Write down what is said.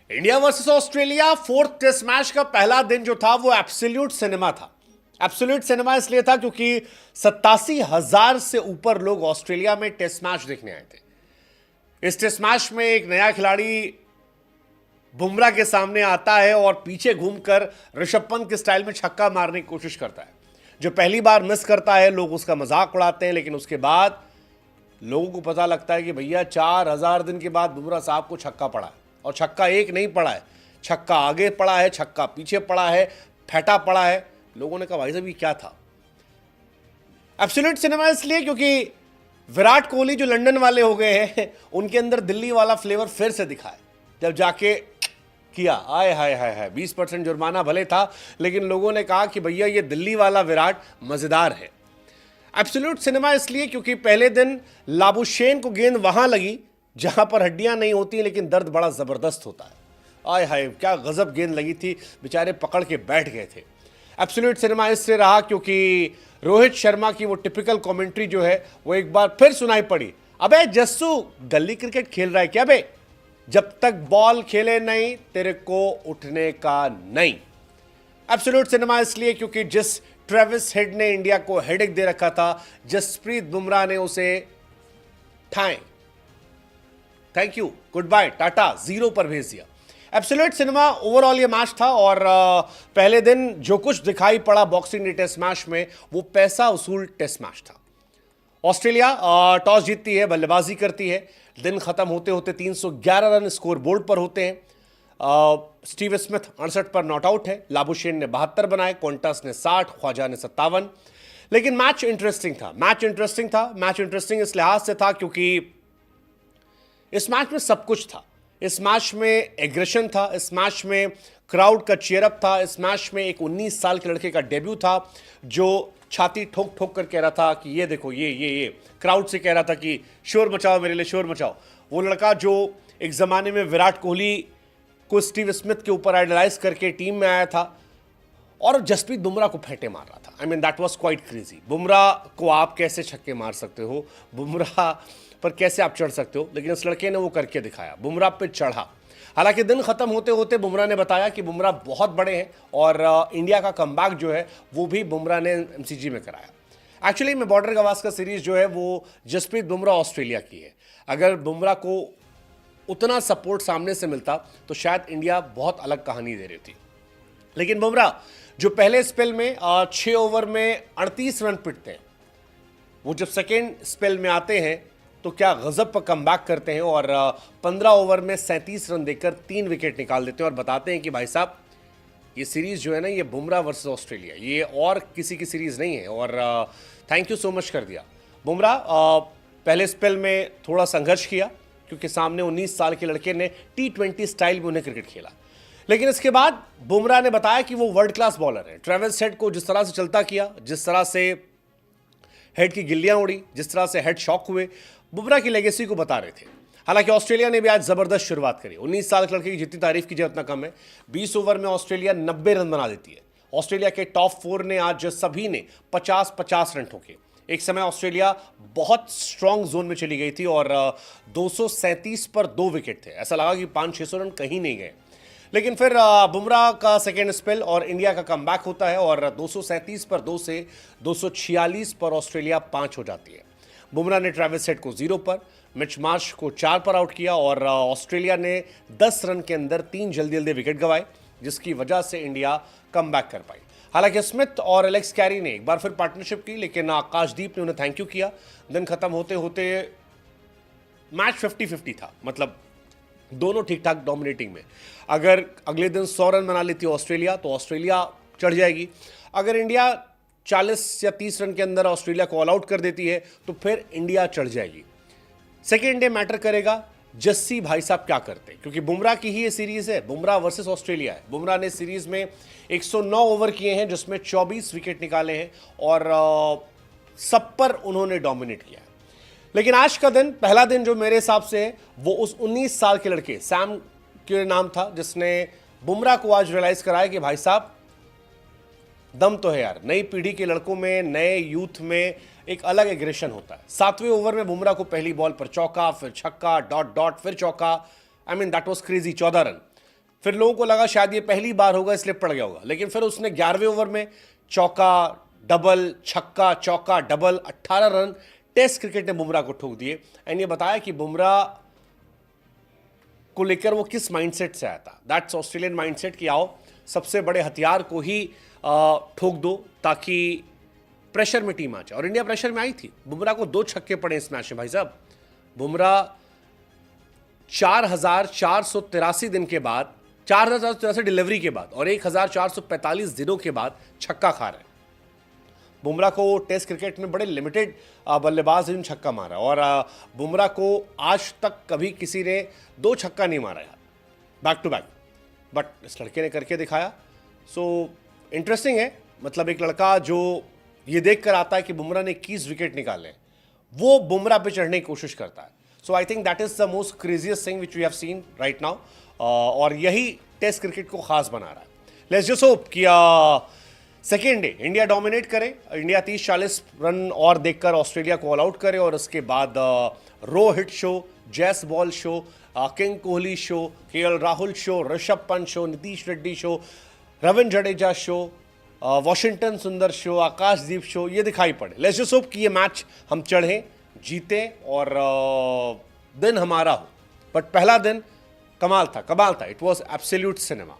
India versus Australia fourth test match का पहला दिन जो था वो एब्सोल्यूट सिनेमा था। एब्सोल्यूट सिनेमा इसलिए था क्योंकि 87,000 से ऊपर लोग ऑस्ट्रेलिया में टेस्ट मैच देखने आए थे। इस टेस्ट मैच में एक नया खिलाड़ी बुमराह के सामने आता है और पीछे घूमकर ऋषभ पंत के स्टाइल में छक्का मारने की कोशिश करता है। जो पहली बार मिस करता है लोग उसका मजाक उड़ाते हैं, लेकिन उसके बाद लोगों को पता लगता है कि भैया 4,000 दिन के बाद बुमराह साहब को छक्का पड़ा है, और छक्का एक नहीं पड़ा है, छक्का आगे पड़ा है, छक्का पीछे पड़ा है, फैटा पड़ा है। लोगों ने कहा भाई साहब ये क्या था। एब्सोल्यूट सिनेमा इसलिए क्योंकि विराट कोहली जो लंदन वाले हो गए हैं उनके अंदर दिल्ली वाला फ्लेवर फिर से दिखा है। जब जाके किया आय हाय हाय हाय 20% जुर्माना भले था, लेकिन लोगों ने कहा कि भैया ये दिल्ली वाला विराट मजेदार है। एब्सोल्यूट सिनेमा इसलिए क्योंकि पहले दिन लाबुशेन को गेंद वहां लगी जहां पर हड्डियां नहीं होती लेकिन दर्द बड़ा जबरदस्त होता है। आय हाय क्या गजब गेंद लगी थी, बेचारे पकड़ के बैठ गए थे। एब्सोल्यूट सिनेमा इससे रहा क्योंकि रोहित शर्मा की वो टिपिकल कमेंट्री जो है वो एक बार फिर सुनाई पड़ी। अबे जस्सू गली क्रिकेट खेल रहा है क्या बे, जब तक बॉल खेले नहीं तेरे को उठने का नहीं। एब्सोल्यूट सिनेमा इसलिए क्योंकि जिस ट्रेविस हेड ने इंडिया को हेडेक दे रखा था, जसप्रीत बुमराह ने उसे ठाए thank you good bye tata zero पर भेज दिया। एब्सोल्यूट सिनेमा ओवरऑल ये मैच था, और पहले दिन जो कुछ दिखाई पड़ा बॉक्सिंग डे टेस्ट मैच में वो पैसा वसूल टेस्ट मैच था। ऑस्ट्रेलिया टॉस जीतती है, बल्लेबाजी करती है। दिन खत्म होते होते 311 रन स्कोर बोर्ड पर होते हैं। स्टीव स्मिथ 68 पर नॉट आउट है, लाबुशेन ने 72 बनाए, क्वांटस ने 60, ख्वाजा ने 57। लेकिन मैच इंटरेस्टिंग था। मैच इंटरेस्टिंग इस लिहाज से था क्योंकि इस मैच में सब कुछ था। इस मैच में एग्रेशन था, इस मैच में क्राउड का चीयरअप था, इस मैच में एक 19 साल के लड़के का डेब्यू था जो छाती ठोक ठोक कर कह रहा था कि ये देखो ये क्राउड से कह रहा था कि शोर मचाओ मेरे लिए, शोर मचाओ। वो लड़का जो एक ज़माने में विराट कोहली को स्टीव स्मिथ के ऊपर आइडलाइज करके टीम में आया था और जसप्रीत बुमराह को फेंटे मार रहा था। I mean that was quite crazy. Bumrah को आप कैसे छक्के मार सकते हो, बुमराह पर कैसे आप चढ़ सकते हो, लेकिन इस लड़के ने वो करके दिखाया, बुमराह पे चढ़ा। हालांकि दिन खत्म होते होते बुमराह ने बताया कि बुमराह बहुत बड़े हैं और इंडिया का कमबैक जो है वो भी बुमराह ने एमसीजी में कराया। एक्चुअली में बॉर्डर गवास्कर सीरीज जो है वो जसप्रीत बुमराह ऑस्ट्रेलिया की है। अगर बुमराह को उतना सपोर्ट सामने से मिलता तो शायद इंडिया बहुत अलग कहानी दे रही थी। लेकिन बुमराह जो पहले स्पेल में 6 ओवर में 38 रन पिटते हैं, वो जब सेकेंड स्पेल में आते हैं तो क्या गजब पर कमबैक करते हैं और 15 ओवर में 37 रन देकर 3 विकेट निकाल देते हैं और बताते हैं कि भाई साहब ये सीरीज जो है ना ये बुमराह वर्सेस ऑस्ट्रेलिया, ये और किसी की सीरीज नहीं है। और थैंक यू सो मच कर दिया बुमराह। पहले स्पेल में थोड़ा संघर्ष किया क्योंकि सामने 19 साल के लड़के ने T20 स्टाइल में उन्हें क्रिकेट खेला, लेकिन इसके बाद बुमराह ने बताया कि वो वर्ल्ड क्लास बॉलर है। ट्रेविस हेड को जिस तरह से चलता किया, जिस तरह से हेड की गिल्लियां उड़ी, जिस तरह से हेड शॉक हुए, बुमराह की लेगेसी को बता रहे थे। हालांकि ऑस्ट्रेलिया ने भी आज जबरदस्त शुरुआत करी। 19 साल के लड़के की जितनी तारीफ कीजिए उतना कम है। 20 ओवर में ऑस्ट्रेलिया 90 रन बना देती है। ऑस्ट्रेलिया के टॉप 4 ने आज सभी ने 50-50 रन ठोके। एक समय ऑस्ट्रेलिया बहुत स्ट्रांग जोन में चली गई थी और 237 पर 2 विकेट थे। ऐसा लगा कि 500-600 रन कहीं नहीं गए, लेकिन फिर बुमराह का सेकेंड स्पेल और इंडिया का कमबैक होता है और 237 पर 2 से 246 पर ऑस्ट्रेलिया 5 हो जाती है। बुमराह ने ट्रेविस हेड को 0 पर, मिच मार्श को 4 पर आउट किया और ऑस्ट्रेलिया ने 10 रन के अंदर 3 जल्दी जल्दी विकेट गंवाए, जिसकी वजह से इंडिया कमबैक कर पाई। हालांकि स्मिथ और एलेक्स कैरी ने एक बार फिर पार्टनरशिप की, लेकिन आकाशदीप ने उन्हें थैंक यू किया। दिन खत्म होते होते मैच 50-50 था, मतलब दोनों ठीक ठाक डोमिनेटिंग में। अगर अगले दिन 100 रन बना लेती ऑस्ट्रेलिया तो ऑस्ट्रेलिया चढ़ जाएगी। अगर इंडिया 40 या 30 रन के अंदर ऑस्ट्रेलिया को ऑल आउट कर देती है तो फिर इंडिया चढ़ जाएगी। सेकेंड डे मैटर करेगा जस्सी भाई साहब क्या करते, क्योंकि बुमराह की ही ये सीरीज है, बुमराह वर्सेस ऑस्ट्रेलिया है। बुमराह ने सीरीज में 109 ओवर किए हैं जिसमें 24 विकेट निकाले हैं और सब पर उन्होंने डोमिनेट किया है। लेकिन आज का दिन, पहला दिन जो मेरे हिसाब से है वो उस 19 साल के लड़के सैम के नाम था जिसने बुमराह को आज रियलाइज कराया कि भाई साहब दम तो है यार। नई पीढ़ी के लड़कों में, नए यूथ में एक अलग एग्रेशन होता है। 7वें ओवर में बुमराह को पहली बॉल पर चौका, फिर छक्का, डॉट डॉट, फिर चौका। I mean that was crazy. 14 run. फिर लोगों को लगा शायद ये पहली बार होगा इसलिए पड़ गया होगा, लेकिन फिर उसने 11वें ओवर में चौका डबल छक्का चौका डबल 18 रन टेस्ट क्रिकेट ने बुमराह को ठोक दिए। एंड ये बताया कि बुमराह को लेकर वो किस माइंडसेट से आया था। दैट्स ऑस्ट्रेलियन माइंडसेट कि आओ सबसे बड़े हथियार को ही ठोक दो ताकि प्रेशर में टीम आ जाए। और इंडिया प्रेशर में आई थी। बुमराह को 2 छक्के पड़े इस मैच में भाई साहब। बुमराह 4,483 दिन के बाद, 4,483 डिलीवरी के बाद और 1,445 दिनों के बाद छक्का खा रहे हैं। बुमराह को टेस्ट क्रिकेट में बड़े लिमिटेड बल्लेबाज ने छक्का मारा और बुमराह को आज तक कभी किसी ने 2 छक्का नहीं मारा यार बैक टू बैक, बट इस लड़के ने करके दिखाया। सो इंटरेस्टिंग है, मतलब एक लड़का जो ये देख कर आता है कि बुमराह ने 21 विकेट निकाले, वो बुमराह पे चढ़ने की कोशिश करता है। So I think that is the most craziest thing which we have seen right now, और यही टेस्ट क्रिकेट को खास बना रहा है। लेट्स जस्ट होप कि सेकेंड डे इंडिया डोमिनेट करे, इंडिया 30-40 रन और देखकर ऑस्ट्रेलिया को ऑल आउट करे और उसके बाद रो हिट शो, जैस ball show, king Kohli show, KL Rahul show, Rishabh Pant show, Nitish Reddy show, Ravindra Jadeja show, Washington सुंदर शो, आकाशदीप शो, ये दिखाई पड़े। लेट्स जस्ट होप कि ये मैच हम चढ़े, जीते और दिन हमारा हो। बट पहला दिन कमाल था, इट वॉज एब्सोल्यूट सिनेमा।